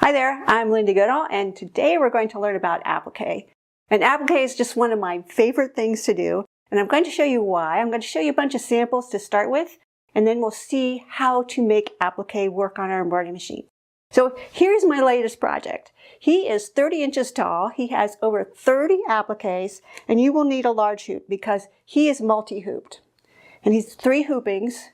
Hi there, I'm Lindee Goodall, and today we're going to learn about applique. And applique is just one of my favorite things to do, and I'm going to show you why. I'm going to show you a bunch of samples to start with, and then we'll see how to make applique work on our embroidery machine. So here's my latest project. He is 30 inches tall, he has over 30 appliques, and you will need a large hoop because he is multi-hooped. And he's 3 hoopings.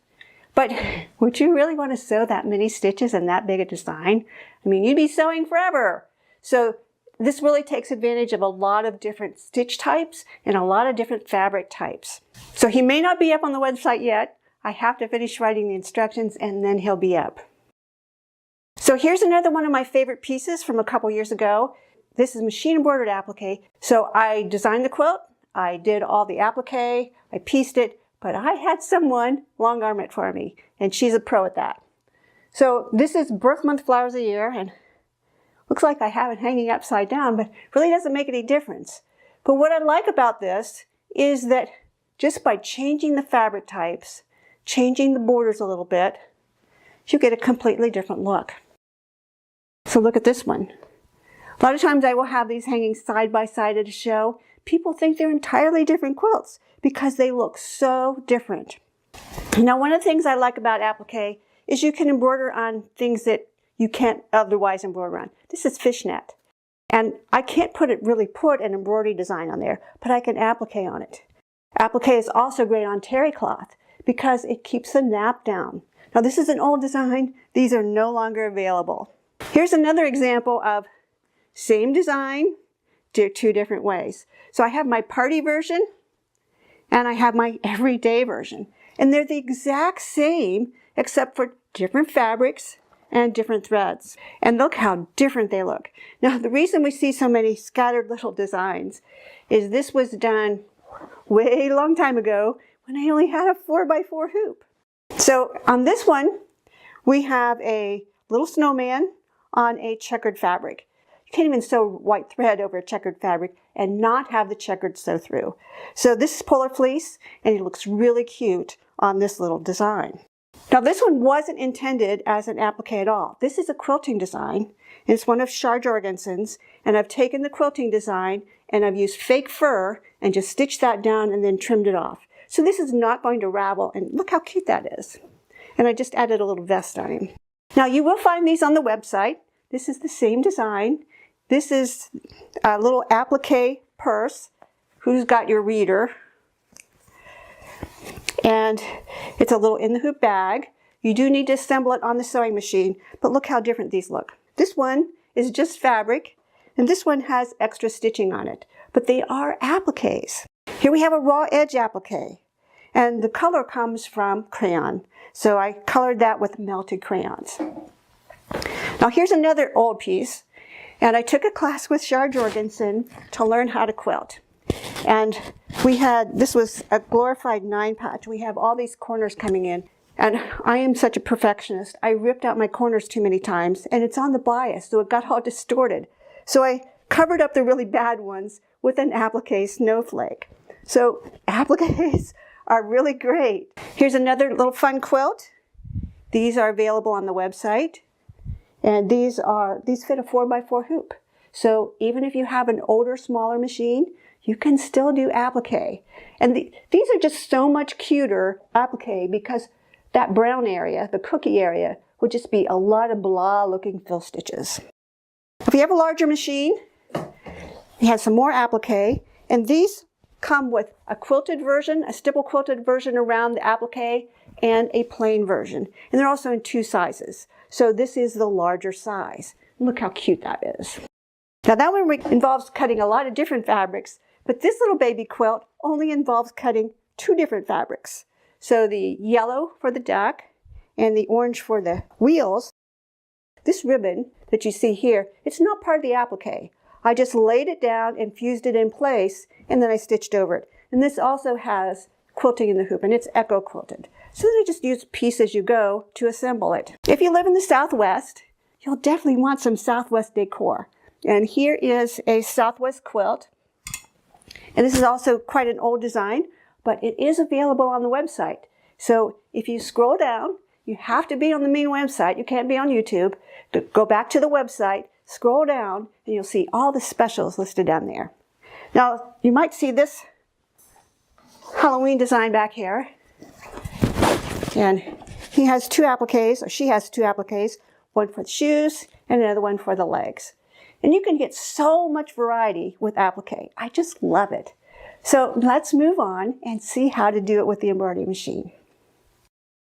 But would you really want to sew that many stitches and that big a design? I mean, you'd be sewing forever. So this really takes advantage of a lot of different stitch types and a lot of different fabric types. So he may not be up on the website yet. I have to finish writing the instructions and then he'll be up. So here's another one of my favorite pieces from a couple years ago. This is machine embroidered applique. So I designed the quilt, I did all the applique, I pieced it, but I had someone long arm it for me, and she's a pro at that. So this is birth month flowers of the year, and looks like I have it hanging upside down, but really doesn't make any difference. But what I like about this is that just by changing the fabric types, changing the borders a little bit, you get a completely different look. So look at this one. A lot of times I will have these hanging side by side at a show. People think they're entirely different quilts because they look so different. Now, one of the things I like about applique is you can embroider on things that you can't otherwise embroider on. This is fishnet. And I can't really put an embroidery design on there, but I can applique on it. Applique is also great on terry cloth because it keeps the nap down. Now, this is an old design. These are no longer available. Here's another example of same design, 2 different ways. So I have my party version and I have my everyday version. And they're the exact same except for different fabrics and different threads. And look how different they look. Now, the reason we see so many scattered little designs is this was done way long time ago when I only had a 4x4 hoop. So on this one, we have a little snowman on a checkered fabric. You can't even sew white thread over a checkered fabric and not have the checkered sew through. So this is polar fleece, and it looks really cute on this little design. Now, this one wasn't intended as an applique at all. This is a quilting design. It's one of Shar Jorgensen's, and I've taken the quilting design and I've used fake fur and just stitched that down and then trimmed it off. So this is not going to ravel, and look how cute that is. And I just added a little vest on him. Now, you will find these on the website. This is the same design. This is a little applique purse. Who's got your reader? And it's a little in the hoop bag. You do need to assemble it on the sewing machine, but look how different these look. This one is just fabric, and this one has extra stitching on it, but they are appliques. Here we have a raw edge applique, and the color comes from crayon. So I colored that with melted crayons. Now here's another old piece. And I took a class with Shar Jorgensen to learn how to quilt. And this was a glorified 9 patch. We have all these corners coming in. And I am such a perfectionist. I ripped out my corners too many times, and it's on the bias, so it got all distorted. So I covered up the really bad ones with an applique snowflake. So appliques are really great. Here's another little fun quilt. These are available on the website. And these fit a 4x4 hoop. So even if you have an older, smaller machine, you can still do applique. And these are just so much cuter applique because that brown area, the cookie area, would just be a lot of blah looking fill stitches. If you have a larger machine, you have some more applique, And these come with a quilted version, a stipple quilted version around the applique, and a plain version. And they're also in 2 sizes. So this is the larger size. Look how cute that is. Now that one involves cutting a lot of different fabrics, but this little baby quilt only involves cutting 2 different fabrics. So the yellow for the duck and the orange for the wheels. This ribbon that you see here, it's not part of the applique. I just laid it down and fused it in place, and then I stitched over it. And this also has quilting in the hoop, and it's echo quilted. So then I just use piece as you go to assemble it. If you live in the Southwest, you'll definitely want some Southwest decor. And here is a Southwest quilt. And this is also quite an old design, but it is available on the website. So if you scroll down, you have to be on the main website. You can't be on YouTube. Go back to the website, scroll down, and you'll see all the specials listed down there. Now, you might see this Halloween design back here. And he has 2 appliques, or she has 2 appliques, one for the shoes and another one for the legs. And you can get so much variety with applique. I just love it. So let's move on and see how to do it with the embroidery machine.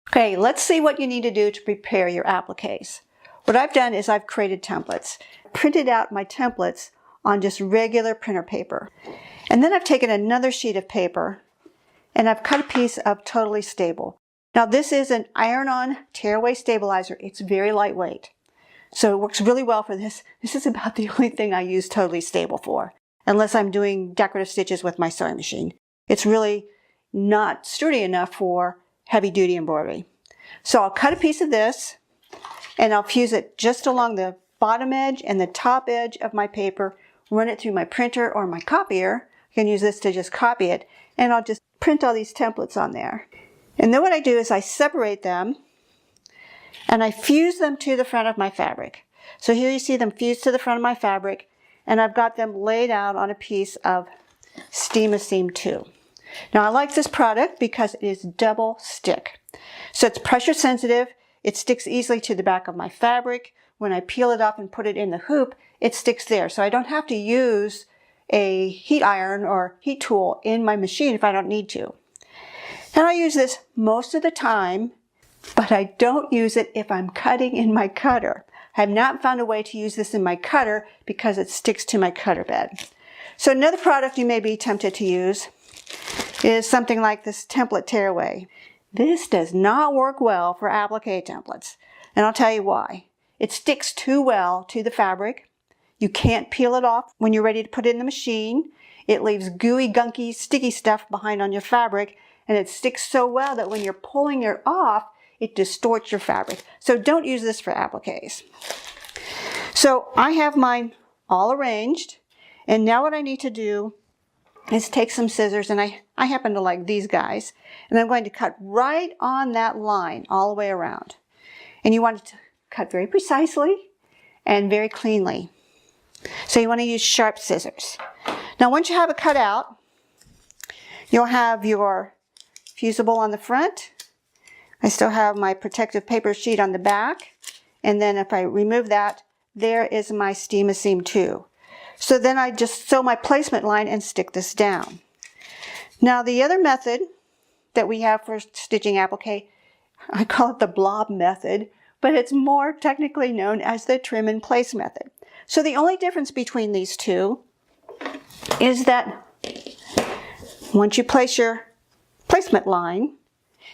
Okay, let's see what you need to do to prepare your appliques. What I've done is I've created templates. Printed out my templates on just regular printer paper. And then I've taken another sheet of paper and I've cut a piece of Totally Stable. Now this is an iron-on tearaway stabilizer. It's very lightweight. So it works really well for this. This is about the only thing I use Totally Stable for, unless I'm doing decorative stitches with my sewing machine. It's really not sturdy enough for heavy-duty embroidery. So I'll cut a piece of this, and I'll fuse it just along the bottom edge and the top edge of my paper, run it through my printer or my copier. I can use this to just copy it, and I'll just print all these templates on there. And then what I do is I separate them, and I fuse them to the front of my fabric. So here you see them fused to the front of my fabric, and I've got them laid out on a piece of Steam-A-Seam 2. Now I like this product because it is double stick. So it's pressure sensitive, it sticks easily to the back of my fabric. When I peel it off and put it in the hoop, it sticks there. So I don't have to use a heat iron or heat tool in my machine if I don't need to. And I use this most of the time, but I don't use it if I'm cutting in my cutter. I have not found a way to use this in my cutter because it sticks to my cutter bed. So another product you may be tempted to use is something like this template tearaway. This does not work well for applique templates, and I'll tell you why. It sticks too well to the fabric. You can't peel it off when you're ready to put it in the machine. It leaves gooey, gunky, sticky stuff behind on your fabric, and it sticks so well that when you're pulling it off, it distorts your fabric. So don't use this for appliques. So I have mine all arranged, and now what I need to do is take some scissors, and I happen to like these guys, and I'm going to cut right on that line all the way around. And you want it to cut very precisely and very cleanly. So you want to use sharp scissors. Now once you have it cut out, you'll have your fusible on the front. I still have my protective paper sheet on the back, and then if I remove that, there is my Steam-A-Seam 2. So then I just sew my placement line and stick this down. Now the other method that we have for stitching applique, I call it the blob method, but it's more technically known as the trim and place method. So the only difference between these two is that once you place your placement line,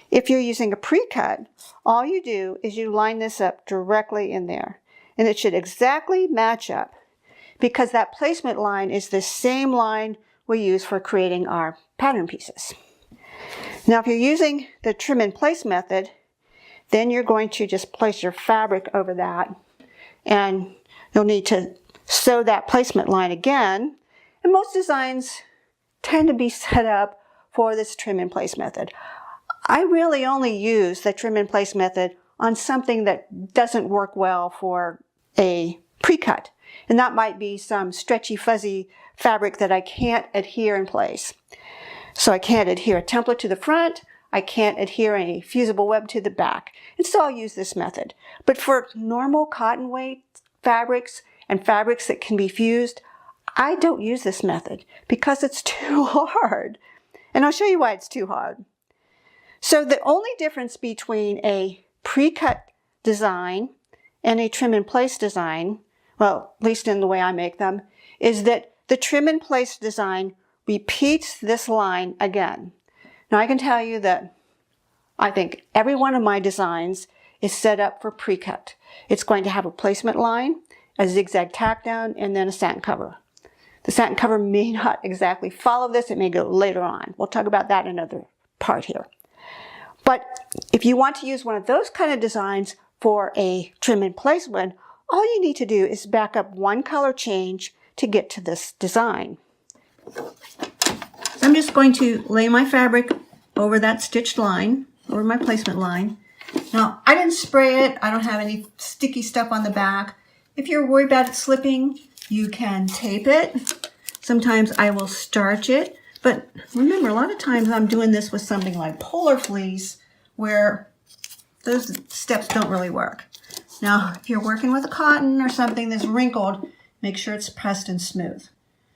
if you're using a pre-cut, all you do is you line this up directly in there. And it should exactly match up, because that placement line is the same line we use for creating our pattern pieces. Now if you're using the trim and place method, then you're going to just place your fabric over that, and you'll need to sew that placement line again. And most designs tend to be set up for this trim and place method. I really only use the trim and place method on something that doesn't work well for a pre-cut. And that might be some stretchy, fuzzy fabric that I can't adhere in place. So I can't adhere a template to the front, I can't adhere a fusible web to the back. And so I'll use this method. But for normal cotton weight fabrics and fabrics that can be fused, I don't use this method because it's too hard. And I'll show you why it's too hard. So the only difference between a pre-cut design and a trim and place design, well, at least in the way I make them, is that the trim and place design repeats this line again. Now I can tell you that I think every one of my designs is set up for pre-cut. It's going to have a placement line, a zigzag tack down, and then a satin cover. The satin cover may not exactly follow this. It may go later on. We'll talk about that in another part here. But if you want to use one of those kind of designs for a trim and place one, all you need to do is back up one color change to get to this design. So I'm just going to lay my fabric over that stitched line, over my placement line. Now, I didn't spray it. I don't have any sticky stuff on the back. If you're worried about it slipping, you can tape it. Sometimes I will starch it. But remember, a lot of times I'm doing this with something like polar fleece where those steps don't really work. Now, if you're working with a cotton or something that's wrinkled, make sure it's pressed and smooth.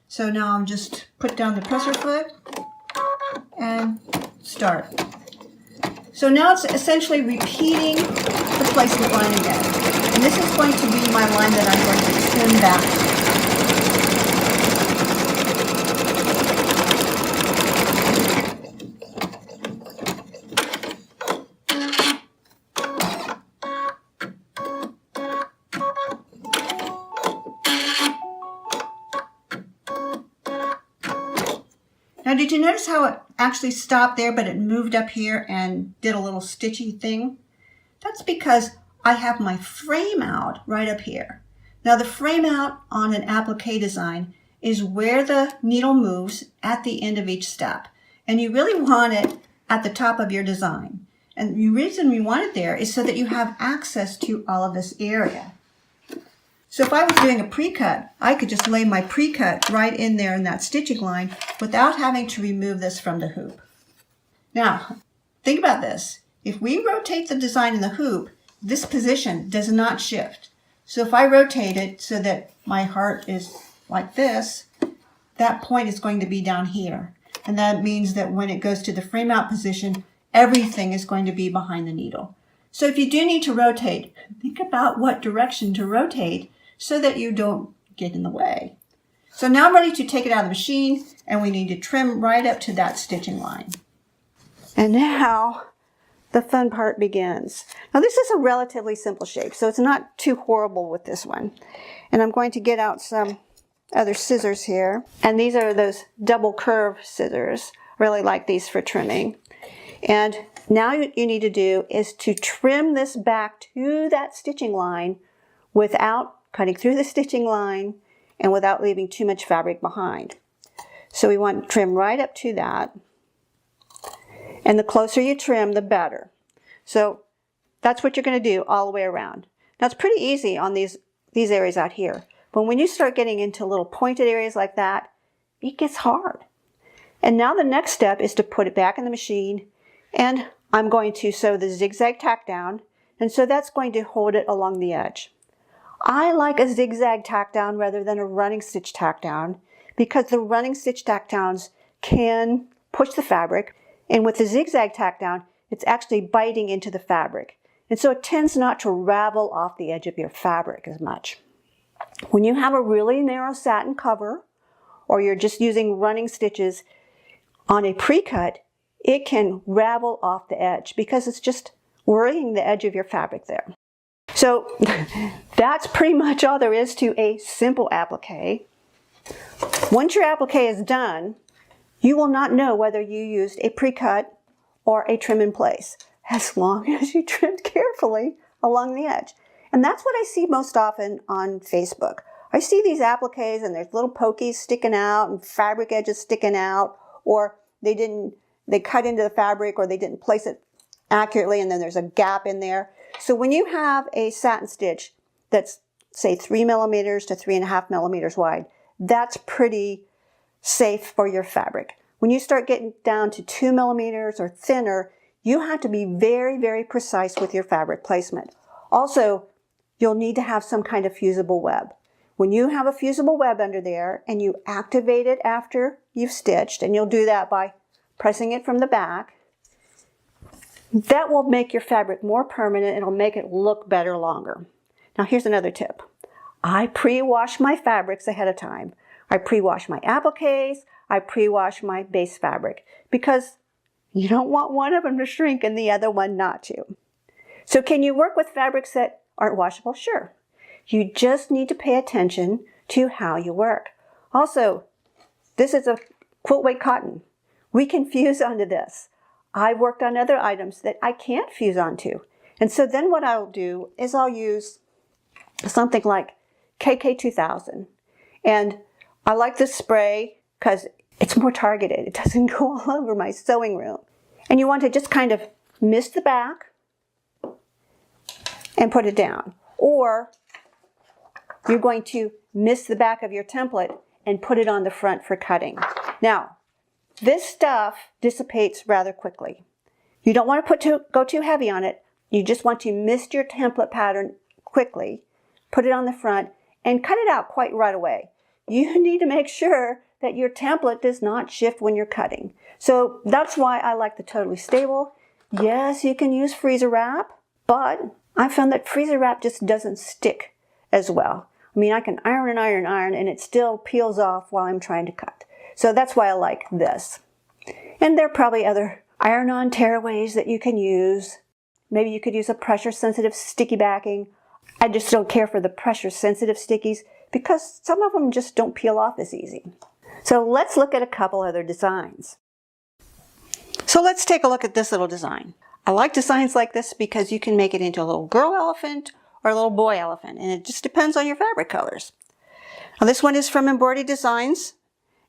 So now I'm just put down the presser foot and start. So now it's essentially repeating the placement line again. And this is going to be my line that I'm going to trim back. Now, did you notice how it actually stopped there, but it moved up here and did a little stitchy thing? That's because I have my frame out right up here. Now, the frame out on an applique design is where the needle moves at the end of each step. And you really want it at the top of your design. And the reason we want it there is so that you have access to all of this area. So if I was doing a pre-cut, I could just lay my pre-cut right in there in that stitching line without having to remove this from the hoop. Now, think about this. If we rotate the design in the hoop, this position does not shift. So if I rotate it so that my heart is like this, that point is going to be down here. And that means that when it goes to the frame out position, everything is going to be behind the needle. So if you do need to rotate, think about what direction to rotate so that you don't get in the way. So now I'm ready to take it out of the machine, and we need to trim right up to that stitching line. And now the fun part begins. Now this is a relatively simple shape, so it's not too horrible with this one. And I'm going to get out some other scissors here. And these are those double curve scissors. Really like these for trimming. And now what you need to do is to trim this back to that stitching line without cutting through the stitching line and without leaving too much fabric behind. So we want to trim right up to that. And the closer you trim, the better. So that's what you're going to do all the way around. Now it's pretty easy on these areas out here. But when you start getting into little pointed areas like that, it gets hard. And now the next step is to put it back in the machine, and I'm going to sew the zigzag tack down, and so that's going to hold it along the edge. I like a zigzag tack down rather than a running stitch tack down because the running stitch tack downs can push the fabric, and with the zigzag tack down, it's actually biting into the fabric. And so it tends not to ravel off the edge of your fabric as much. When you have a really narrow satin cover, or you're just using running stitches on a pre-cut, it can ravel off the edge because it's just worrying the edge of your fabric there. So that's pretty much all there is to a simple applique. Once your applique is done, you will not know whether you used a pre-cut or a trim in place, as long as you trimmed carefully along the edge. And that's what I see most often on Facebook. I see these appliques and there's little pokies sticking out and fabric edges sticking out, or they cut into the fabric, or they didn't place it accurately and then there's a gap in there. So when you have a satin stitch that's, say, 3 millimeters to 3.5 millimeters wide, that's pretty safe for your fabric. When you start getting down to 2 millimeters or thinner, you have to be very, very precise with your fabric placement. Also, you'll need to have some kind of fusible web. when you have a fusible web under there and you activate it after you've stitched, and you'll do that by pressing it from the back, that will make your fabric more permanent and it'll make it look better longer. Now here's another tip. I pre-wash my fabrics ahead of time. I pre-wash my appliques, I pre-wash my base fabric, because you don't want one of them to shrink and the other one not to. So can you work with fabrics that aren't washable? Sure. You just need to pay attention to how you work. Also, this is a quilt weight cotton. We can fuse onto this. I've worked on other items that I can't fuse onto. And so then what I'll do is I'll use something like KK2000. And I like this spray because it's more targeted. It doesn't go all over my sewing room. And you want to just kind of mist the back and put it down. Or you're going to mist the back of your template and put it on the front for cutting. Now, this stuff dissipates rather quickly. You don't want to go too heavy on it. You just want to mist your template pattern quickly, put it on the front, and cut it out quite right away. You need to make sure that your template does not shift when you're cutting. So that's why I like the Totally Stable. Yes, you can use freezer wrap, but I found that freezer wrap just doesn't stick as well. I mean, I can iron and iron and iron and it still peels off while I'm trying to cut. So that's why I like this. And there are probably other iron-on tearaways that you can use. Maybe you could use a pressure-sensitive sticky backing. I just don't care for the pressure-sensitive stickies because some of them just don't peel off as easy. So let's look at a couple other designs. So let's take a look at this little design. I like designs like this because you can make it into a little girl elephant or a little boy elephant, and it just depends on your fabric colors. Now this one is from Embroidery Designs,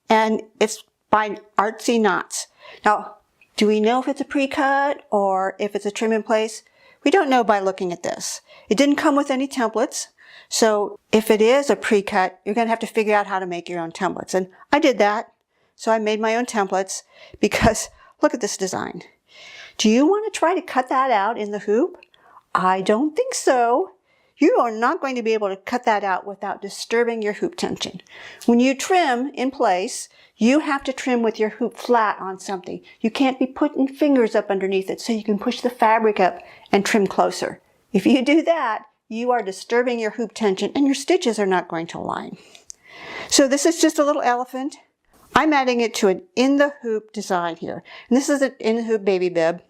and it's by Artsy Knots. Now, do we know if it's a pre-cut or if it's a trim in place? We don't know by looking at this. It didn't come with any templates, so if it is a pre-cut, you're going to have to figure out how to make your own templates. And I did that, so I made my own templates because look at this design. Do you want to try to cut that out in the hoop? I don't think so. You are not going to be able to cut that out without disturbing your hoop tension. When you trim in place, you have to trim with your hoop flat on something. You can't be putting fingers up underneath it so you can push the fabric up and trim closer. If you do that, you are disturbing your hoop tension and your stitches are not going to align. So this is just a little elephant. I'm adding it to an in the hoop design here. And this is an in the hoop baby bib.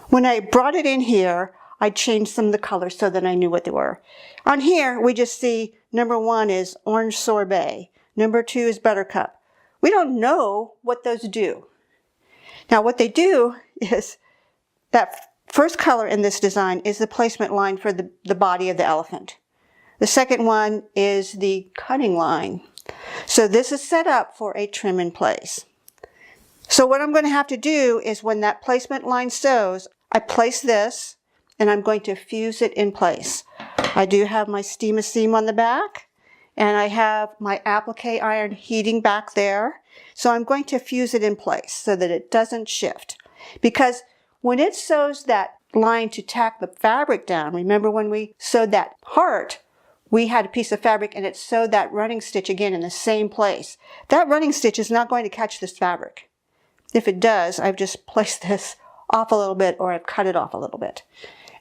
When I brought it in here, I changed some of the colors so that I knew what they were. On here, we just see number 1 is Orange Sorbet. Number 2 is Buttercup. We don't know what those do. Now what they do is that first color in this design is the placement line for the body of the elephant. The second one is the cutting line. So this is set up for a trim in place. So what I'm going to have to do is when that placement line sews, I place this and I'm going to fuse it in place. I do have my steam seam on the back and I have my applique iron heating back there. So I'm going to fuse it in place so that it doesn't shift. Because when it sews that line to tack the fabric down, remember when we sewed that heart, we had a piece of fabric and it sewed that running stitch again in the same place. That running stitch is not going to catch this fabric. If it does, I've just placed this off a little bit or I've cut it off a little bit.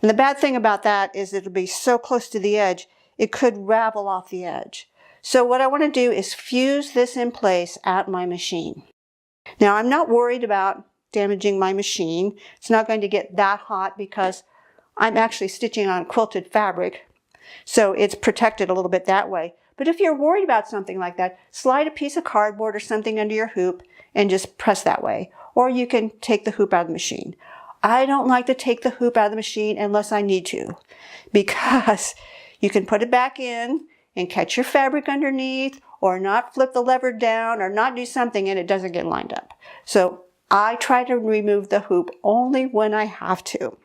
And the bad thing about that is it'll be so close to the edge, it could ravel off the edge. So what I want to do is fuse this in place at my machine. Now I'm not worried about damaging my machine. It's not going to get that hot because I'm actually stitching on quilted fabric. So it's protected a little bit that way. But if you're worried about something like that, slide a piece of cardboard or something under your hoop and just press that way. Or you can take the hoop out of the machine. I don't like to take the hoop out of the machine unless I need to, because you can put it back in and catch your fabric underneath or not flip the lever down or not do something and it doesn't get lined up. So I try to remove the hoop only when I have to.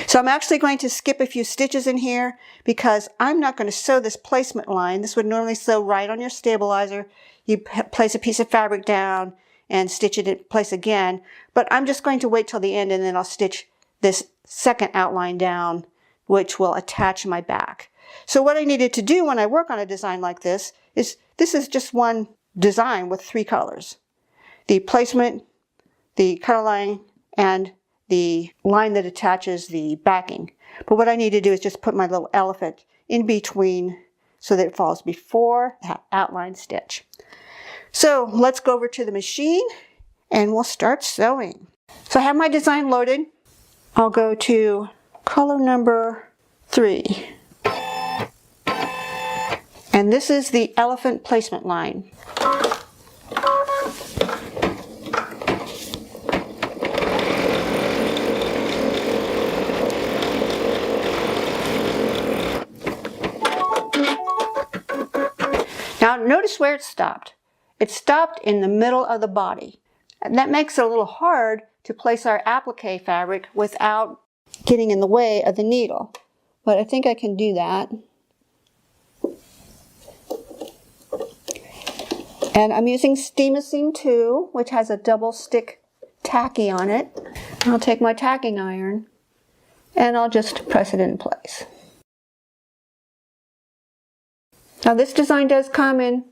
So I'm actually going to skip a few stitches in here because I'm not going to sew this placement line. This would normally sew right on your stabilizer. You place a piece of fabric down and stitch it in place again. But I'm just going to wait till the end and then I'll stitch this second outline down, which will attach my back. So what I needed to do when I work on a design like this is just one design with 3 colors. The placement, the color line, and the line that attaches the backing. But what I need to do is just put my little elephant in between so that it falls before that outline stitch. So let's go over to the machine and we'll start sewing. So I have my design loaded. I'll go to color number 3. And this is the elephant placement line. Now notice where it stopped. It stopped in the middle of the body. And that makes it a little hard to place our applique fabric without getting in the way of the needle. But I think I can do that. And I'm using Steam-A-Seam 2, which has a double stick tacky on it. I'll take my tacking iron and I'll just press it in place. Now this design does come in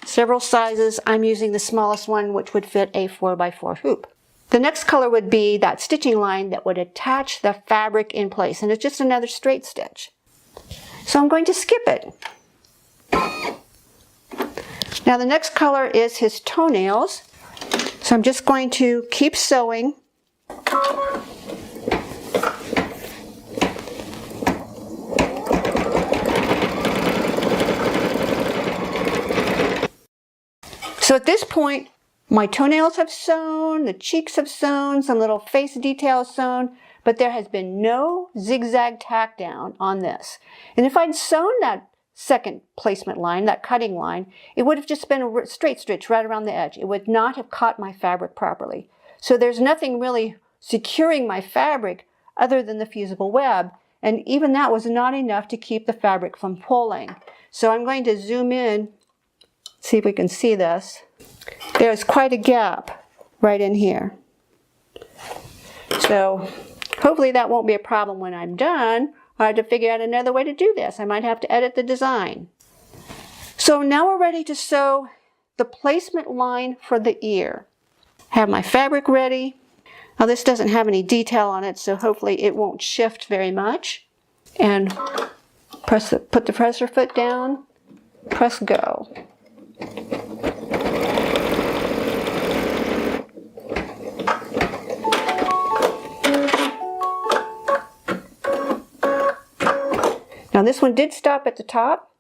several sizes. I'm using the smallest one, which would fit a 4x4 hoop. The next color would be that stitching line that would attach the fabric in place, and it's just another straight stitch. So I'm going to skip it. Now the next color is his toenails. So I'm just going to keep sewing. So at this point, my toenails have sewn, the cheeks have sewn, some little face details sewn, but there has been no zigzag tack down on this. And if I'd sewn that second placement line, that cutting line, it would have just been a straight stitch right around the edge. It would not have caught my fabric properly. So there's nothing really securing my fabric other than the fusible web. And even that was not enough to keep the fabric from pulling. So I'm going to zoom in, see if we can see this. There's quite a gap right in here. So hopefully that won't be a problem when I'm done. I have to figure out another way to do this. I might have to edit the design. So now we're ready to sew the placement line for the ear. Have my fabric ready. Now this doesn't have any detail on it, so hopefully it won't shift very much. And put the presser foot down, press go. Now this one did stop at the top,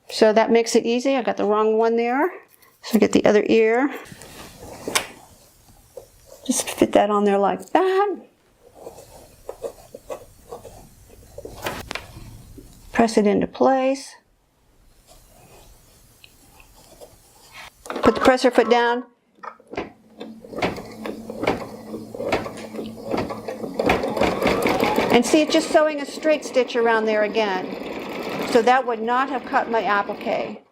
so that makes it easy. I got the wrong one there. So I get the other ear. Just fit that on there like that. Press it into place. Put the presser foot down. And see, it's just sewing a straight stitch around there again. So that would not have cut my applique.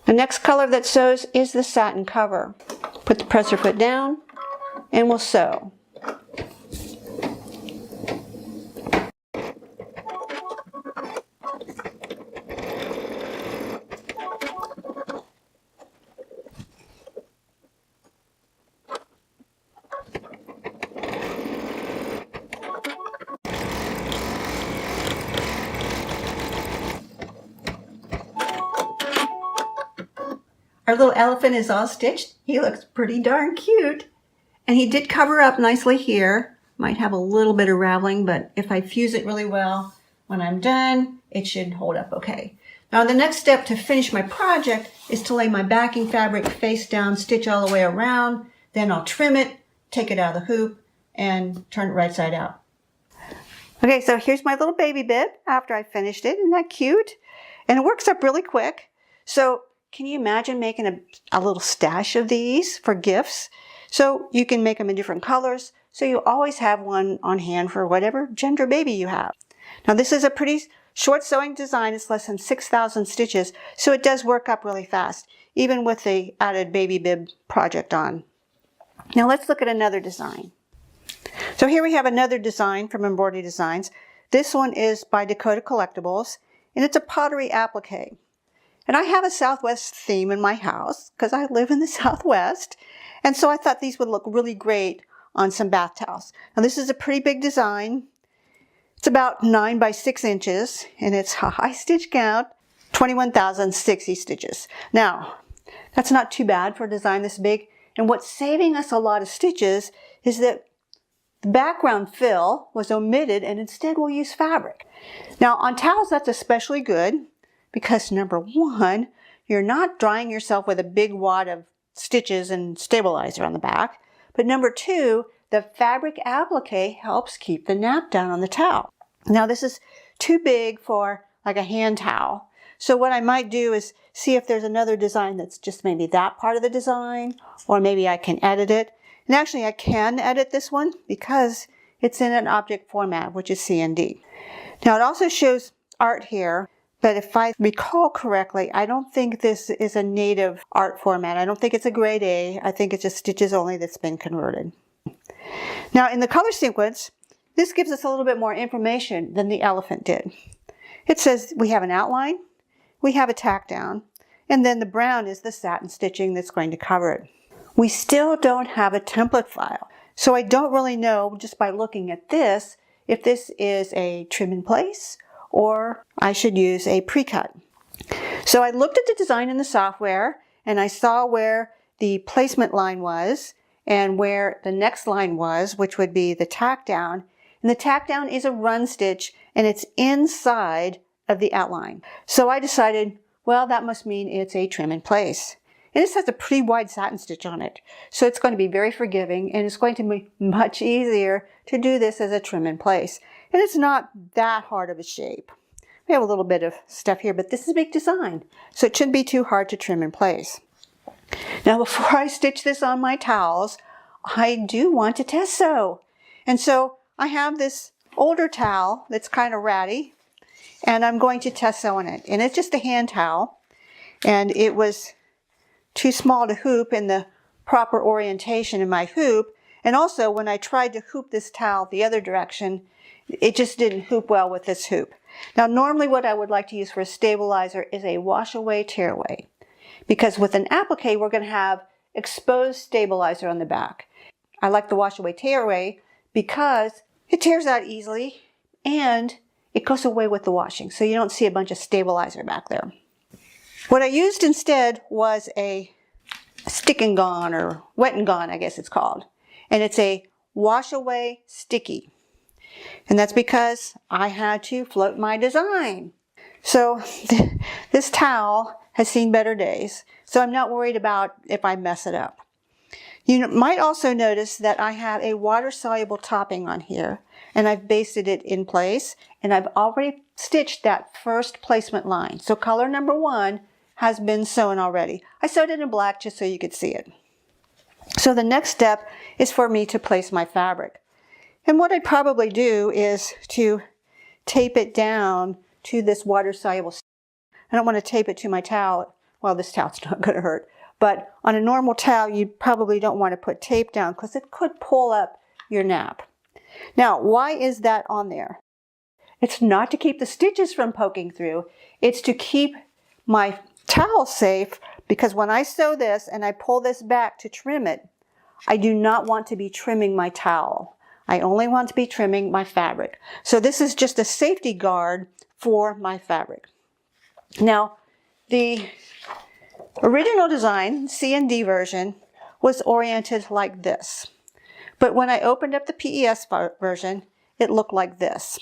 The next color that sews is the satin cover. Put the presser foot down and we'll sew. Our little elephant is all stitched. He looks pretty darn cute. And he did cover up nicely here. Might have a little bit of raveling, but if I fuse it really well, when I'm done, it should hold up okay. Now the next step to finish my project is to lay my backing fabric face down, stitch all the way around. Then I'll trim it, take it out of the hoop, and turn it right side out. Okay, so here's my little baby bib after I finished it. Isn't that cute? And it works up really quick. So can you imagine making a little stash of these for gifts? So you can make them in different colors, so you always have one on hand for whatever gender baby you have. Now this is a pretty short sewing design. It's less than 6,000 stitches, so it does work up really fast, even with the added baby bib project on. Now let's look at another design. So here we have another design from Embroidery Designs. This one is by Dakota Collectibles, and it's a pottery applique. And I have a Southwest theme in my house because I live in the Southwest. And so I thought these would look really great on some bath towels. Now this is a pretty big design. It's about 9 by 6 inches, and it's a high stitch count, 21,060 stitches. Now, that's not too bad for a design this big. And what's saving us a lot of stitches is that the background fill was omitted, and instead we'll use fabric. Now on towels, that's especially good because number one, you're not drying yourself with a big wad of stitches and stabilizer on the back. But number two, the fabric applique helps keep the nap down on the towel. Now this is too big for like a hand towel. So what I might do is see if there's another design that's just maybe that part of the design, or maybe I can edit it. And actually I can edit this one because it's in an object format, which is CND. Now it also shows art here, but if I recall correctly, I don't think this is a native art format. I don't think it's a grade A. I think it's just stitches only that's been converted. Now in the color sequence, this gives us a little bit more information than the elephant did. It says we have an outline, we have a tack down, and then the brown is the satin stitching that's going to cover it. We still don't have a template file, so I don't really know just by looking at this if this is a trim in place or I should use a pre-cut. So I looked at the design in the software and I saw where the placement line was and where the next line was, which would be the tack down. And the tack down is a run stitch and it's inside of the outline. So I decided, well, that must mean it's a trim in place. And this has a pretty wide satin stitch on it. So it's going to be very forgiving, and it's going to be much easier to do this as a trim in place. And it's not that hard of a shape. We have a little bit of stuff here, but this is a big design. So it shouldn't be too hard to trim in place. Now before I stitch this on my towels, I do want to test sew. And so I have this older towel that's kind of ratty, and I'm going to test sew on it. And it's just a hand towel, and it was too small to hoop in the proper orientation in my hoop. And also when I tried to hoop this towel the other direction, it just didn't hoop well with this hoop. Now normally what I would like to use for a stabilizer is a wash away tear away, because with an applique we're going to have exposed stabilizer on the back. I like the wash away tear away because it tears out easily and it goes away with the washing, so you don't see a bunch of stabilizer back there. What I used instead was a stick and gone, or wet and gone I guess it's called. And it's a wash away sticky. And that's because I had to float my design. So this towel has seen better days, so I'm not worried about if I mess it up. You might also notice that I have a water-soluble topping on here, and I've basted it in place, and I've already stitched that first placement line. So color number 1 has been sewn already. I sewed it in black just so you could see it. So the next step is for me to place my fabric. And what I'd probably do is to tape it down to this water-soluble. I don't want to tape it to my towel. Well, this towel's not going to hurt. But on a normal towel, you probably don't want to put tape down because it could pull up your nap. Now, why is that on there? It's not to keep the stitches from poking through. It's to keep my towel safe, because when I sew this and I pull this back to trim it, I do not want to be trimming my towel. I only want to be trimming my fabric. So this is just a safety guard for my fabric. Now, the original design, C&D version, was oriented like this. But when I opened up the PES version, it looked like this.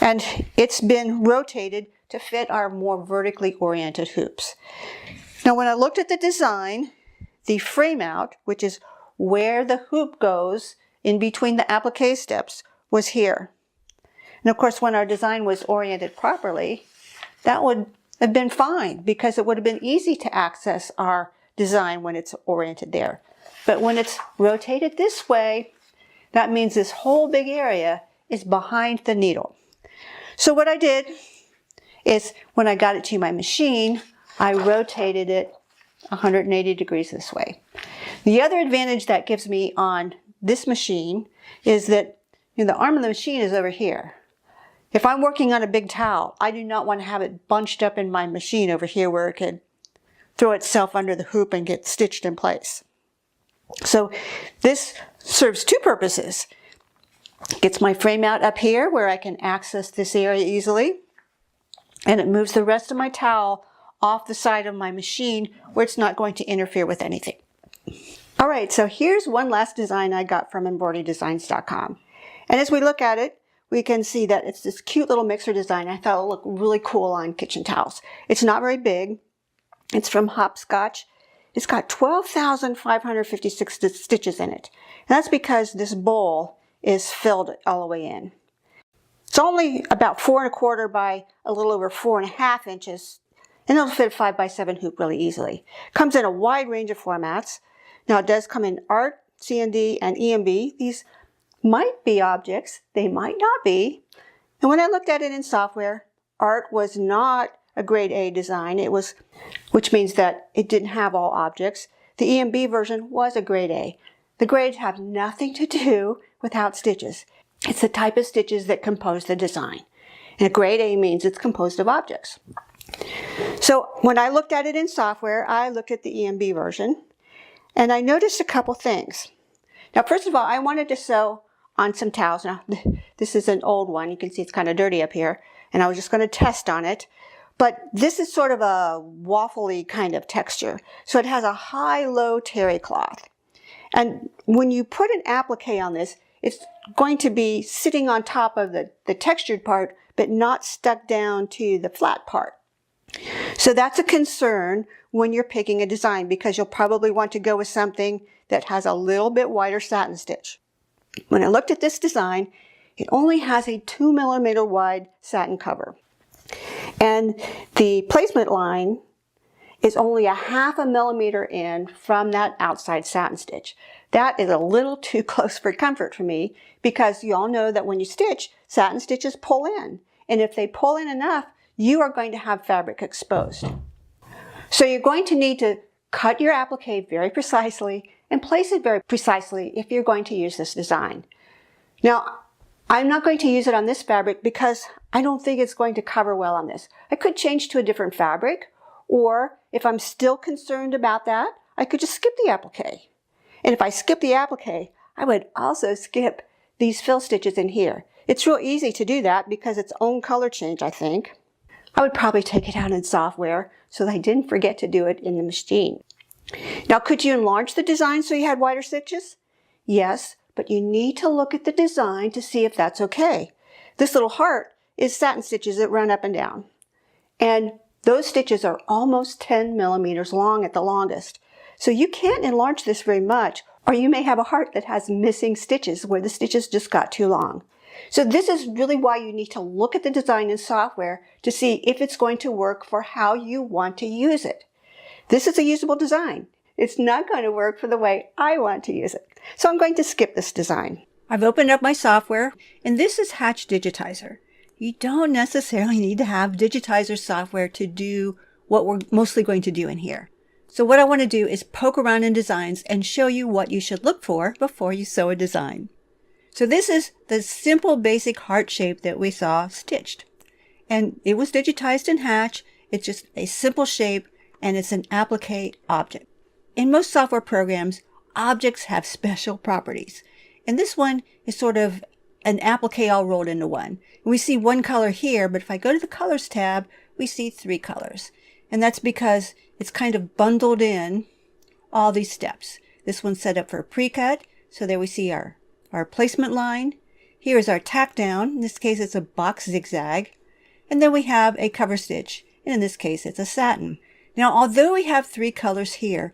And it's been rotated to fit our more vertically oriented hoops. Now when I looked at the design, the frame out, which is where the hoop goes in between the applique steps, was here. And of course when our design was oriented properly, that would have been fine because it would have been easy to access our design when it's oriented there. But when it's rotated this way, that means this whole big area is behind the needle. So what I did is when I got it to my machine, I rotated it 180 degrees this way. The other advantage that gives me on this machine is that the arm of the machine is over here. If I'm working on a big towel, I do not want to have it bunched up in my machine over here where it could throw itself under the hoop and get stitched in place. So this serves two purposes. It gets my frame out up here where I can access this area easily, and it moves the rest of my towel off the side of my machine where it's not going to interfere with anything. All right, so here's one last design I got from embroiderydesigns.com. And as we look at it, we can see that it's this cute little mixer design. I thought it would look really cool on kitchen towels. It's not very big. It's from Hopscotch. It's got 12,556 stitches in it. And that's because this bowl is filled all the way in. It's only about 4 1/4 by a little over 4 1/2 inches, and it'll fit a 5x7 hoop really easily. Comes in a wide range of formats. Now it does come in art, C&D, and EMB. These might be objects, they might not be. And when I looked at it in software, art was not a grade A design, which means that it didn't have all objects. The EMB version was a grade A. The grades have nothing to do without stitches. It's the type of stitches that compose the design. And a grade A means it's composed of objects. So when I looked at it in software, I looked at the EMB version, and I noticed a couple things. Now, first of all, I wanted to sew on some towels. Now, this is an old one. You can see it's kind of dirty up here, and I was just going to test on it. But this is sort of a waffly kind of texture. So it has a high-low terry cloth. And when you put an applique on this, it's going to be sitting on top of the textured part, but not stuck down to the flat part. So that's a concern when you're picking a design, because you'll probably want to go with something that has a little bit wider satin stitch. When I looked at this design, it only has a 2 mm wide satin cover. And the placement line is only a 1/2 millimeter in from that outside satin stitch. That is a little too close for comfort for me, because you all know that when you stitch, satin stitches pull in. And if they pull in enough, you are going to have fabric exposed. So you're going to need to cut your applique very precisely and place it very precisely if you're going to use this design. Now, I'm not going to use it on this fabric because I don't think it's going to cover well on this. I could change to a different fabric, or if I'm still concerned about that, I could just skip the applique. And if I skip the applique, I would also skip these fill stitches in here. It's real easy to do that because it's own color change, I think. I would probably take it out in software so that I didn't forget to do it in the machine. Now, could you enlarge the design so you had wider stitches? Yes, but you need to look at the design to see if that's okay. This little heart is satin stitches that run up and down. And those stitches are almost 10 millimeters long at the longest. So you can't enlarge this very much, or you may have a heart that has missing stitches where the stitches just got too long. So this is really why you need to look at the design in software to see if it's going to work for how you want to use it. This is a usable design. It's not going to work for the way I want to use it. So I'm going to skip this design. I've opened up my software, and this is Hatch Digitizer. You don't necessarily need to have Digitizer software to do what we're mostly going to do in here. So what I want to do is poke around in designs and show you what you should look for before you sew a design. So this is the simple basic heart shape that we saw stitched. And it was digitized in Hatch. It's just a simple shape, and it's an applique object. In most software programs, objects have special properties. And this one is sort of an applique all rolled into one. We see one color here, but if I go to the Colors tab, we see 3 colors. And that's because it's kind of bundled in all these steps. This one's set up for a pre-cut, so there we see our placement line. Here is our tack down. In this case, it's a box zigzag. And then we have a cover stitch. And in this case, it's a satin. Now, although we have 3 colors here,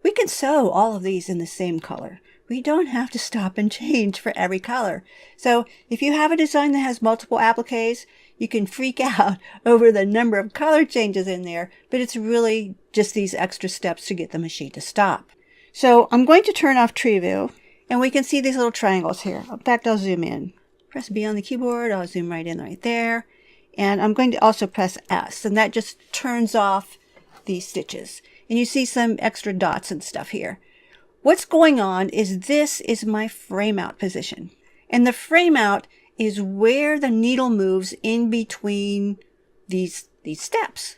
we can sew all of these in the same color. We don't have to stop and change for every color. So if you have a design that has multiple appliques, you can freak out over the number of color changes in there, but it's really just these extra steps to get the machine to stop. So I'm going to turn off Tree View, and we can see these little triangles here. In fact, I'll zoom in. Press B on the keyboard. I'll zoom right in right there. And I'm going to also press S, and that just turns off these stitches. And you see some extra dots and stuff here. what's going on is this is my frame out position. And the frame out is where the needle moves in between these steps.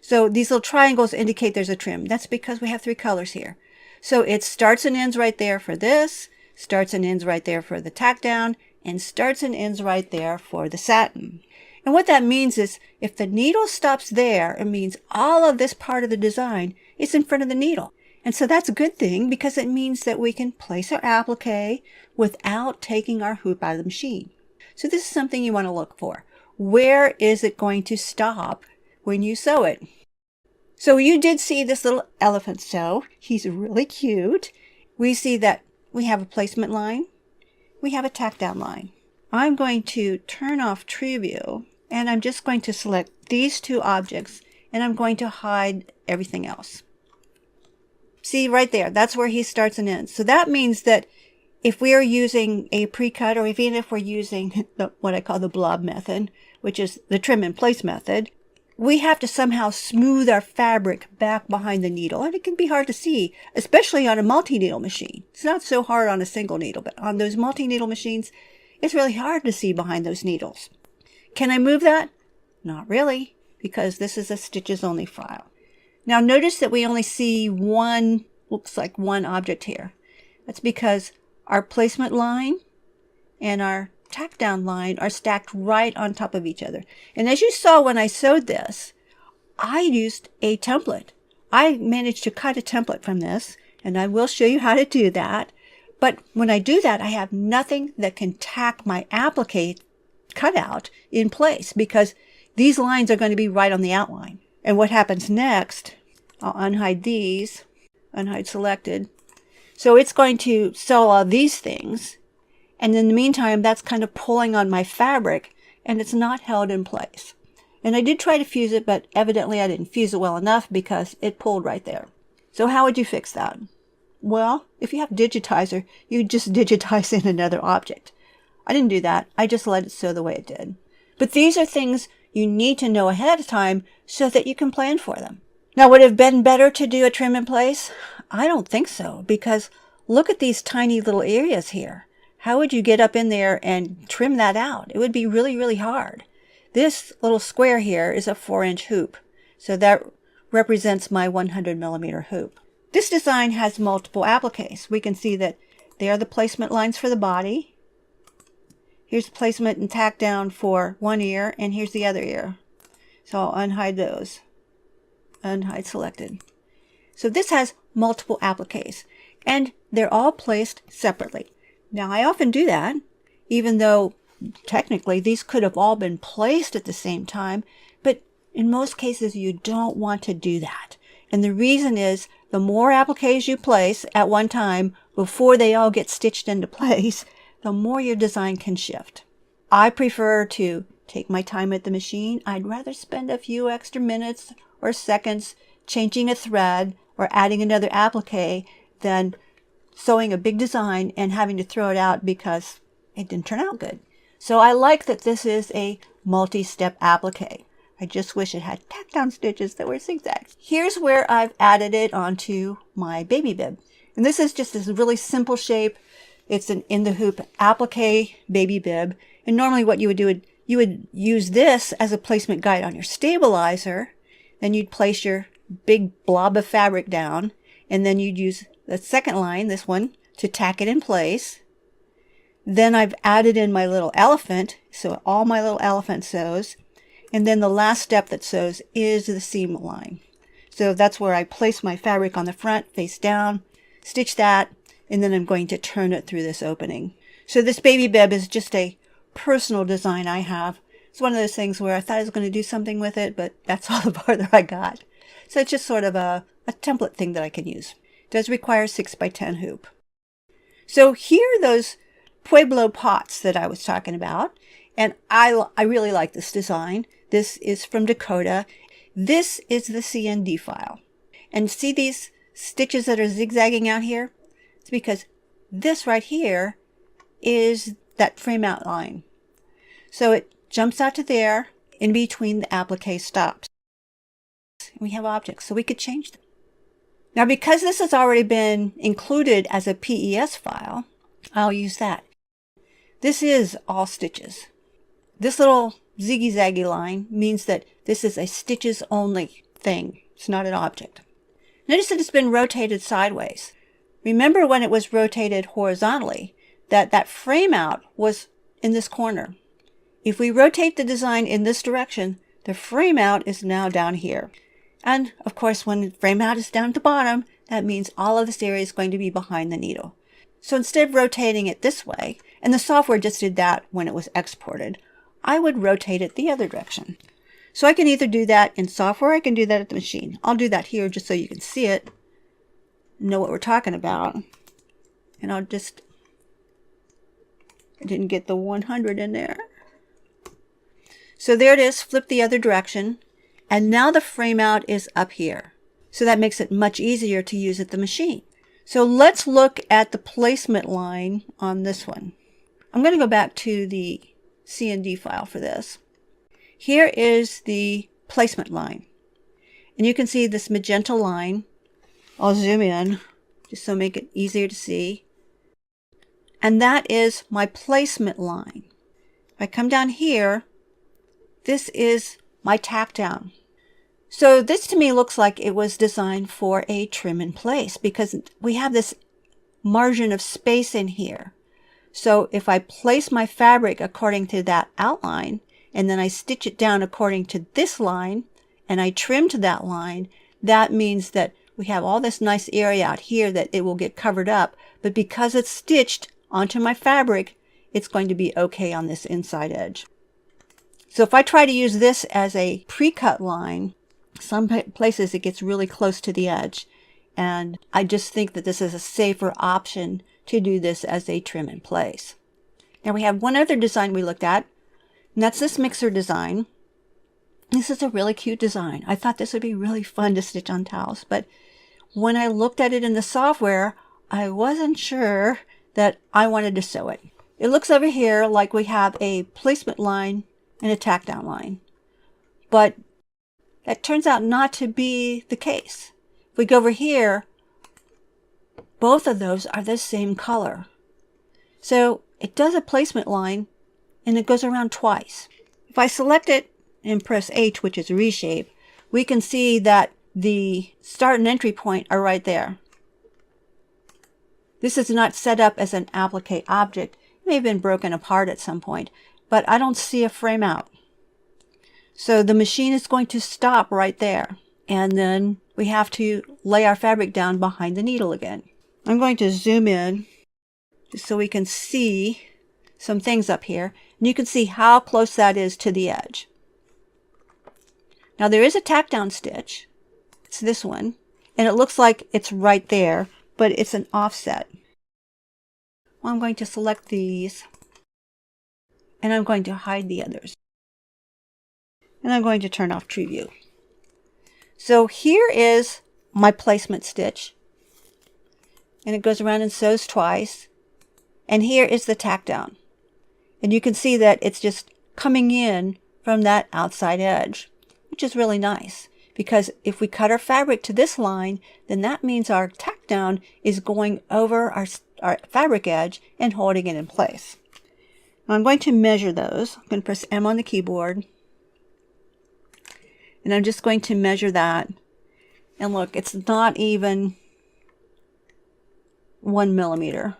So these little triangles indicate there's a trim. That's because we have 3 colors here. So it starts and ends right there for this, starts and ends right there for the tack down, and starts and ends right there for the satin. And what that means is if the needle stops there, it means all of this part of the design is in front of the needle. And so that's a good thing because it means that we can place our applique without taking our hoop out of the machine. So this is something you want to look for. Where is it going to stop when you sew it? So you did see this little elephant sew. He's really cute. We see that we have a placement line. We have a tack down line. I'm going to turn off Tree View and I'm just going to select these 2 objects and I'm going to hide everything else. See right there, that's where he starts and ends. So that means that if we are using a pre-cut or even if we're using what I call the blob method, which is the trim in place method, we have to somehow smooth our fabric back behind the needle. And it can be hard to see, especially on a multi-needle machine. It's not so hard on a single needle, but on those multi-needle machines, it's really hard to see behind those needles. Can I move that? Not really, because this is a stitches only file. Now notice that we only see one, looks like one object here. That's because our placement line and our tack down line are stacked right on top of each other. And as you saw when I sewed this, I used a template. I managed to cut a template from this, and I will show you how to do that. But when I do that, I have nothing that can tack my applique cutout in place because these lines are going to be right on the outline. And what happens next, I'll unhide these, unhide selected. So it's going to sew all these things. And in the meantime, that's kind of pulling on my fabric and it's not held in place. And I did try to fuse it, but evidently I didn't fuse it well enough because it pulled right there. So how would you fix that? Well, if you have a digitizer, you just digitize in another object. I didn't do that. I just let it sew the way it did. But these are things you need to know ahead of time so that you can plan for them. Now, would it have been better to do a trim in place? I don't think so, because look at these tiny little areas here. How would you get up in there and trim that out? It would be really, really hard. This little square here is a 4-inch hoop. So that represents my 100 millimeter hoop. This design has multiple appliques. We can see that they are the placement lines for the body. Here's the placement and tack down for one ear, and here's the other ear. So I'll unhide those. Unhide selected. So this has multiple appliques, and they're all placed separately. Now I often do that, even though technically these could have all been placed at the same time, but in most cases you don't want to do that. And the reason is the more appliques you place at one time before they all get stitched into place, the more your design can shift. I prefer to take my time at the machine. I'd rather spend a few extra minutes or seconds changing a thread or adding another applique than sewing a big design and having to throw it out because it didn't turn out good. So I like that this is a multi-step applique. I just wish it had tack down stitches that were zigzags. Here's where I've added it onto my baby bib. And this is just this really simple shape. It's an in the hoop applique baby bib. And normally what you would do, you would use this as a placement guide on your stabilizer. Then you'd place your big blob of fabric down. And then you'd use the second line, this one, to tack it in place. Then I've added in my little elephant. So all my little elephant sews. And then the last step that sews is the seam line. So that's where I place my fabric on the front, face down, stitch that, and then I'm going to turn it through this opening. So this baby bib is just a personal design I have. It's one of those things where I thought I was going to do something with it, but that's all the farther I got. So it's just sort of a template thing that I can use. It does require 6x10 hoop. So here are those Pueblo pots that I was talking about. And I really like this design. This is from Dakota. This is the CND file. And see these stitches that are zigzagging out here? It's because this right here is that frame out line. So it jumps out to there in between the applique stops. We have objects, so we could change them. Now, because this has already been included as a PES file, I'll use that. This is all stitches. This little ziggy-zaggy line means that this is a stitches only thing. It's not an object. Notice that it's been rotated sideways. Remember when it was rotated horizontally, that frame out was in this corner. If we rotate the design in this direction, the frame out is now down here. And of course, when the frame out is down at the bottom, that means all of this area is going to be behind the needle. So instead of rotating it this way, and the software just did that when it was exported, I would rotate it the other direction. So I can either do that in software, or I can do that at the machine. I'll do that here just so you can see it, know what we're talking about. And I didn't get the 100 in there. So there it is, flip the other direction. And now the frame out is up here. So that makes it much easier to use at the machine. So let's look at the placement line on this one. I'm going to go back to the CND file for this. Here is the placement line. And you can see this magenta line. I'll zoom in just so make it easier to see. And that is my placement line. If I come down here, this is my tack down. So this to me looks like it was designed for a trim in place because we have this margin of space in here. So if I place my fabric according to that outline, and then I stitch it down according to this line, and I trim to that line, that means that we have all this nice area out here that it will get covered up. But because it's stitched onto my fabric, it's going to be okay on this inside edge. So if I try to use this as a pre-cut line, some places it gets really close to the edge. And I just think that this is a safer option to do this as a trim in place. Now we have one other design we looked at, and that's this mixer design. This is a really cute design. I thought this would be really fun to stitch on towels, but when I looked at it in the software, I wasn't sure that I wanted to sew it. It looks over here like we have a placement line and a tack down line, but that turns out not to be the case. If we go over here, both of those are the same color. So it does a placement line and it goes around twice. If I select it and press H, which is reshape, we can see that the start and entry point are right there. This is not set up as an applique object. It may have been broken apart at some point, but I don't see a frame out. So the machine is going to stop right there. And then we have to lay our fabric down behind the needle again. I'm going to zoom in just so we can see some things up here. And you can see how close that is to the edge. Now there is a tack down stitch. It's this one. And it looks like it's right there, but it's an offset. Well, I'm going to select these. And I'm going to hide the others. And I'm going to turn off Tree View. So here is my placement stitch. And it goes around and sews twice. And here is the tack down. And you can see that it's just coming in from that outside edge, which is really nice. Because if we cut our fabric to this line, then that means our tack down is going over our fabric edge and holding it in place. Now I'm going to measure those. I'm going to press M on the keyboard. And I'm just going to measure that. And look, it's not even 1 millimeter.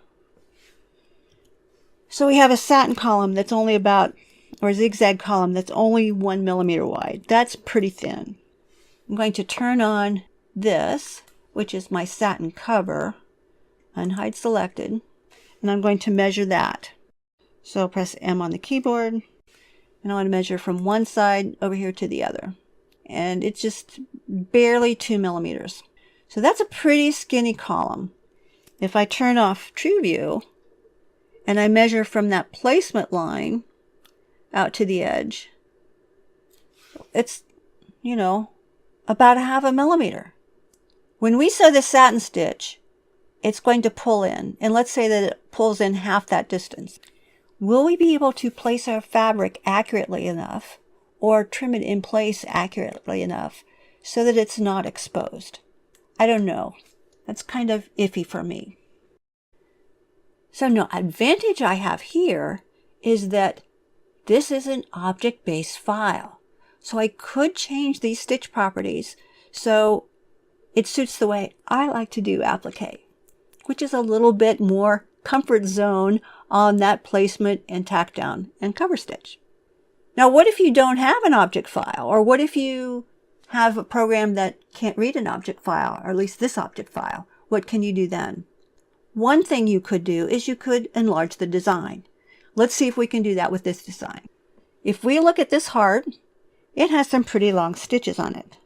So we have a satin column that's only about, or a zigzag column that's only 1 millimeter wide. That's pretty thin. I'm going to turn on this, which is my satin cover, unhide selected, and I'm going to measure that. So I'll press M on the keyboard, and I want to measure from one side over here to the other. And it's just barely 2 millimeters. So that's a pretty skinny column. If I turn off True View, and I measure from that placement line out to the edge, it's, you know, about 1/2 millimeter. When we sew the satin stitch, it's going to pull in, and let's say that it pulls in half that distance. Will we be able to place our fabric accurately enough or trim it in place accurately enough so that it's not exposed? I don't know. That's kind of iffy for me. So no, advantage I have here is that this is an object-based file. So I could change these stitch properties so it suits the way I like to do applique, which is a little bit more comfort zone on that placement and tack down and cover stitch. Now, what if you don't have an object file? Or what if you have a program that can't read an object file, or at least this object file? What can you do then? One thing you could do is you could enlarge the design. Let's see if we can do that with this design. If we look at this heart, it has some pretty long stitches on it.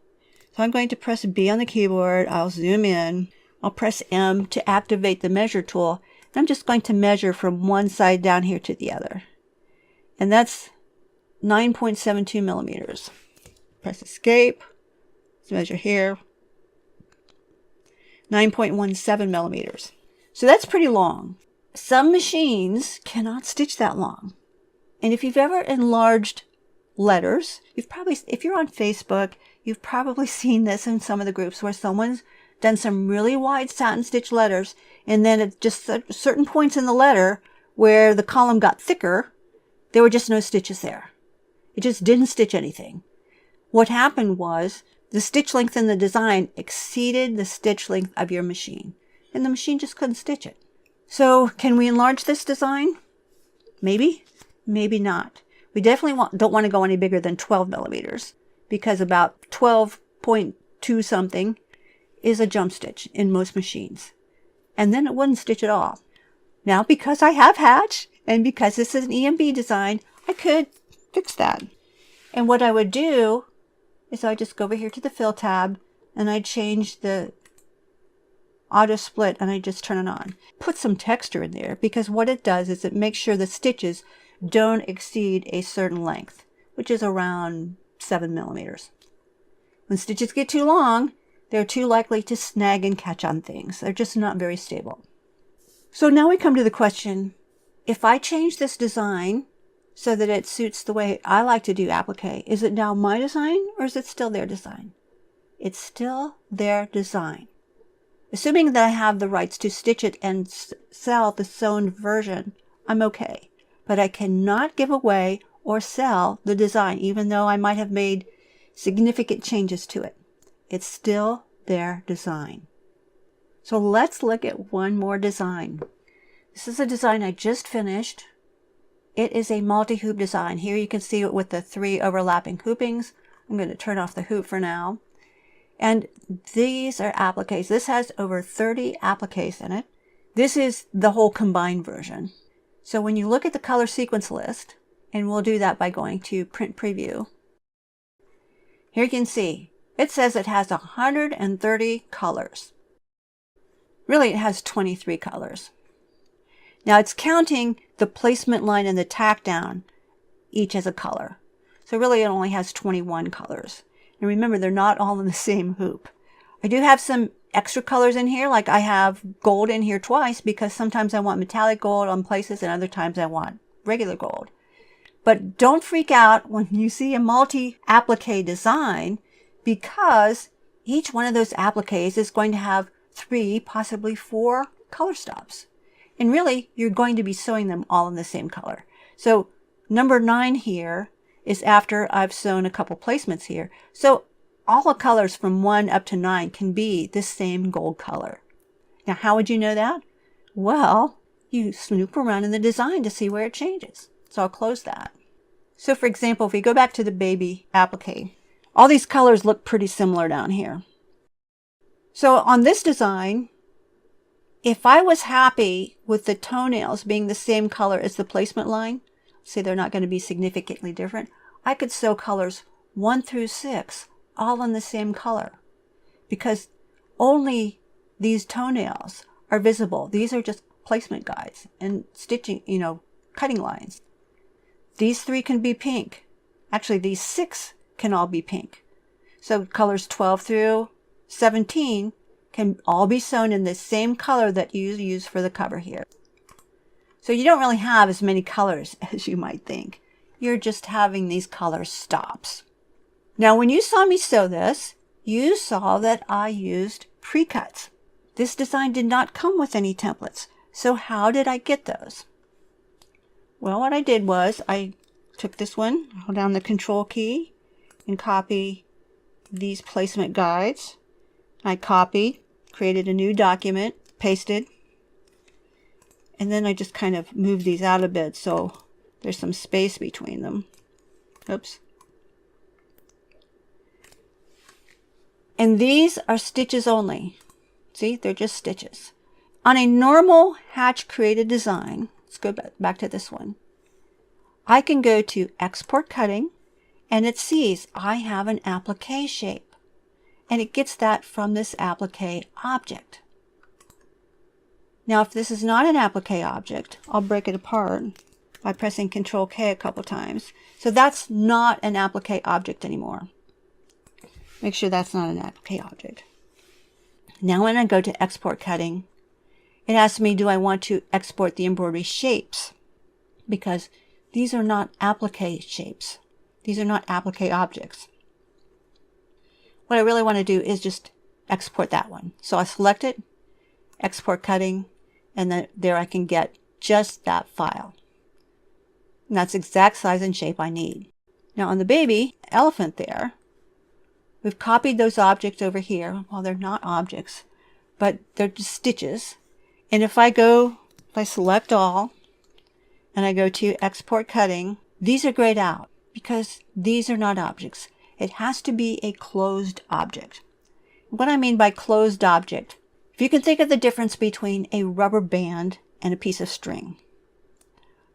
So I'm going to press B on the keyboard. I'll zoom in. I'll press M to activate the measure tool. I'm just going to measure from one side down here to the other. And that's 9.72 millimeters. Press escape. Let's measure here. 9.17 millimeters. So that's pretty long. Some machines cannot stitch that long. And if you've ever enlarged letters, if you're on Facebook, you've probably seen this in some of the groups where someone's done some really wide satin stitch letters, and then at just certain points in the letter where the column got thicker, there were just no stitches there. It just didn't stitch anything. What happened was the stitch length in the design exceeded the stitch length of your machine, and the machine just couldn't stitch it. So can we enlarge this design? Maybe, maybe not. We definitely don't want to go any bigger than 12 millimeters because about 12.2 something is a jump stitch in most machines. And then it wouldn't stitch at all. Now, because I have Hatch and because this is an EMB design, I could fix that. And what I would do is I'd just go over here to the Fill tab and I'd change the auto split and I just turn it on. Put some texture in there because what it does is it makes sure the stitches don't exceed a certain length, which is around 7 millimeters. When stitches get too long, they're too likely to snag and catch on things. They're just not very stable. So now we come to the question, if I change this design so that it suits the way I like to do applique, is it now my design or is it still their design? It's still their design. Assuming that I have the rights to stitch it and sell the sewn version, I'm okay. But I cannot give away or sell the design, even though I might have made significant changes to it. It's still their design. So let's look at one more design. This is a design I just finished. It is a multi-hoop design. Here you can see it with the 3 overlapping hoopings. I'm going to turn off the hoop for now. And these are appliques. This has over 30 appliques in it. This is the whole combined version. So when you look at the color sequence list, and we'll do that by going to Print Preview, here you can see it says it has 130 colors. Really, it has 23 colors. Now it's counting the placement line and the tack down each as a color. So really it only has 21 colors. And remember, they're not all in the same hoop. I do have some extra colors in here, like I have gold in here twice because sometimes I want metallic gold on places and other times I want regular gold. But don't freak out when you see a multi-applique design because each one of those appliques is going to have 3, possibly 4 color stops. And really, you're going to be sewing them all in the same color. So number 9 here is after I've sewn a couple placements here. So all the colors from 1 up to 9 can be the same gold color. Now, how would you know that? Well, you snoop around in the design to see where it changes. So I'll close that. So for example, if we go back to the baby applique, all these colors look pretty similar down here. So on this design, if I was happy with the toenails being the same color as the placement line, say they're not going to be significantly different, I could sew colors 1 through 6 all in the same color because only these toenails are visible. These are just placement guides and stitching, cutting lines. These 3 can be pink. Actually, these 6 can all be pink. So colors 12 through 17 can all be sewn in the same color that you use for the cover here. So you don't really have as many colors as you might think. You're just having these color stops. Now, when you saw me sew this, you saw that I used pre-cuts. This design did not come with any templates. So how did I get those? Well, what I did was I took this one, hold down the Control key, and copy these placement guides. I copied, created a new document, pasted, and then I just kind of moved these out a bit so there's some space between them. Oops. And these are stitches only. See, they're just stitches. On a normal hatch created design, let's go back to this one. I can go to Export Cutting, and it sees I have an applique shape. And it gets that from this applique object. Now, if this is not an applique object, I'll break it apart by pressing Control K a couple times. So that's not an applique object anymore. Make sure that's not an applique object. Now when I go to Export Cutting, it asks me, do I want to export the embroidery shapes? Because these are not applique shapes. These are not applique objects. What I really want to do is just export that one. So I select it, Export Cutting, and then there I can get just that file. And that's the exact size and shape I need. Now on the baby elephant there, we've copied those objects over here. Well, they're not objects, but they're just stitches. And if I select all, and I go to Export Cutting, these are grayed out because these are not objects. It has to be a closed object. What I mean by closed object, if you can think of the difference between a rubber band and a piece of string.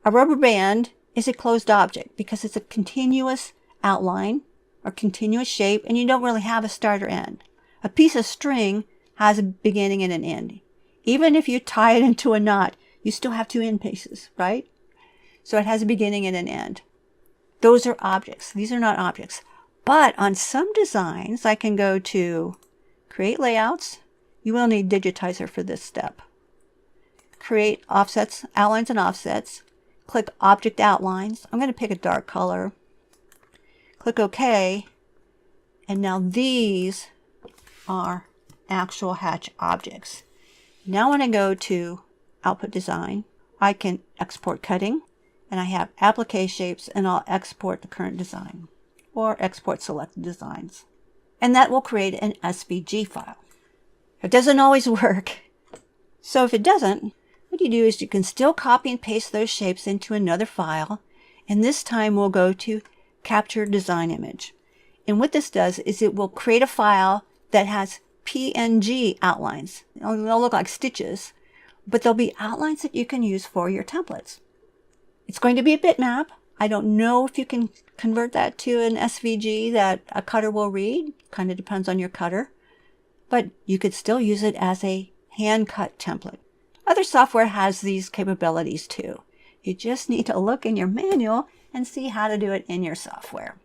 A rubber band is a closed object because it's a continuous outline or continuous shape, and you don't really have a start or end. A piece of string has a beginning and an end. Even if you tie it into a knot, you still have two end pieces, right? So it has a beginning and an end. Those are objects. These are not objects. But on some designs, I can go to Create Layouts. You will need Digitizer for this step. Create Offsets, Outlines and Offsets. Click Object Outlines. I'm going to pick a dark color. Click OK. And now these are actual hatch objects. Now when I go to Output Design, I can export cutting. And I have applique shapes, and I'll export the current design or export selected designs. And that will create an SVG file. It doesn't always work. So if it doesn't, what you do is you can still copy and paste those shapes into another file. And this time we'll go to Capture Design Image. And what this does is it will create a file that has PNG outlines. They'll look like stitches, but they'll be outlines that you can use for your templates. It's going to be a bitmap. I don't know if you can convert that to an SVG that a cutter will read. Kind of depends on your cutter. But you could still use it as a hand-cut template. Other software has these capabilities too. You just need to look in your manual and see how to do it in your software.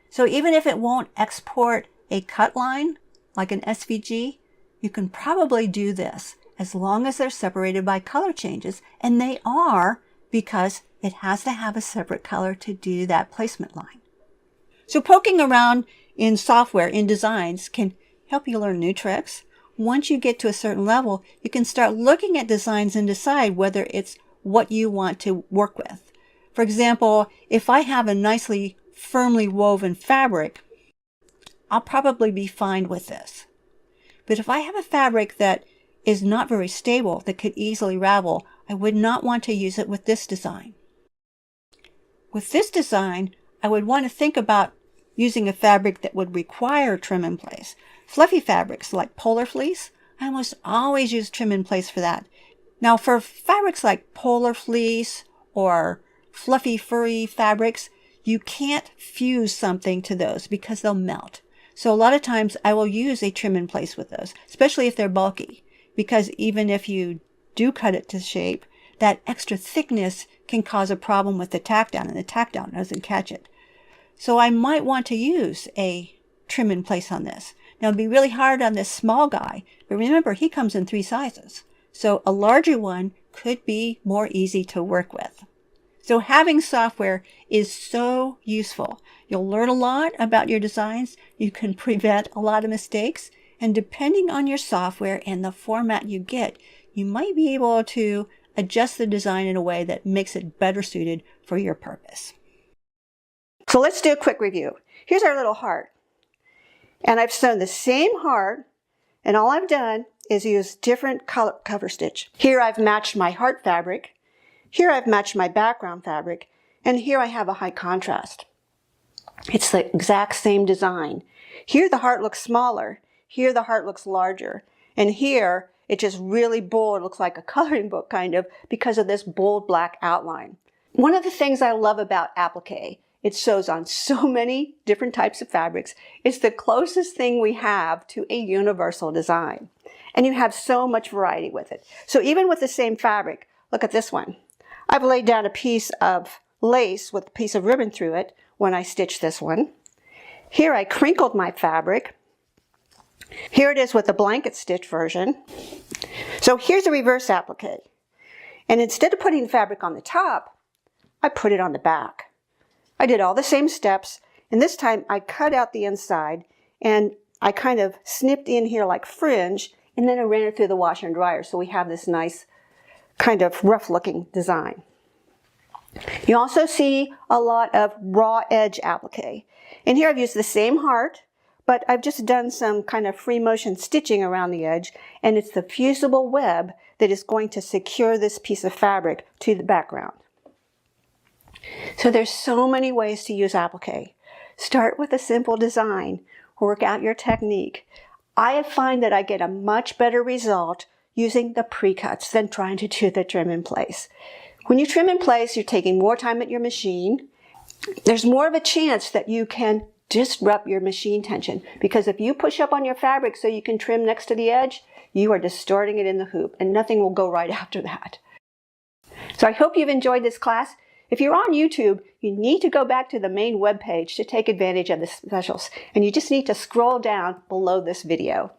So even if it won't export a cut line like an SVG, you can probably do this as long as they're separated by color changes, and they are, because it has to have a separate color to do that placement line. So poking around in software, in designs, can help you learn new tricks. Once you get to a certain level, you can start looking at designs and decide whether it's what you want to work with. For example, if I have a nicely firmly woven fabric, I'll probably be fine with this. But if I have a fabric that is not very stable, that could easily ravel, I would not want to use it with this design. With this design, I would want to think about using a fabric that would require trim in place. Fluffy fabrics like polar fleece, I almost always use trim in place for that. Now for fabrics like polar fleece or fluffy furry fabrics, you can't fuse something to those because they'll melt. So a lot of times I will use a trim in place with those, especially if they're bulky, because even if you do cut it to shape, that extra thickness can cause a problem with the tack down, and the tack down doesn't catch it. So I might want to use a trim in place on this. Now it'd be really hard on this small guy, but remember he comes in 3 sizes. So a larger one could be more easy to work with. So having software is so useful. You'll learn a lot about your designs. You can prevent a lot of mistakes, And depending on your software and the format you get, you might be able to adjust the design in a way that makes it better suited for your purpose. So let's do a quick review. Here's our little heart. And I've sewn the same heart, and all I've done is use different color cover stitch. Here I've matched my heart fabric. Here I've matched my background fabric. And here I have a high contrast. It's the exact same design. Here the heart looks smaller. Here the heart looks larger. And here it just really bold. It looks like a coloring book kind of because of this bold black outline. One of the things I love about applique, it sews on so many different types of fabrics. It's the closest thing we have to a universal design. And you have so much variety with it. So even with the same fabric, look at this one. I've laid down a piece of lace with a piece of ribbon through it when I stitched this one. Here I crinkled my fabric. Here it is with the blanket stitch version. So here's a reverse applique. And instead of putting the fabric on the top, I put it on the back. I did all the same steps, and this time I cut out the inside and I kind of snipped in here like fringe, and then I ran it through the washer and dryer so we have this nice kind of rough looking design. You also see a lot of raw edge applique. And here I've used the same heart, but I've just done some kind of free motion stitching around the edge, and it's the fusible web that is going to secure this piece of fabric to the background. So there's so many ways to use applique. Start with a simple design, work out your technique. I find that I get a much better result using the pre-cuts than trying to do the trim in place. When you trim in place, you're taking more time at your machine. There's more of a chance that you can disrupt your machine tension, because if you push up on your fabric so you can trim next to the edge, you are distorting it in the hoop and nothing will go right after that. So I hope you've enjoyed this class. If you're on YouTube, you need to go back to the main web page to take advantage of the specials, and you just need to scroll down below this video.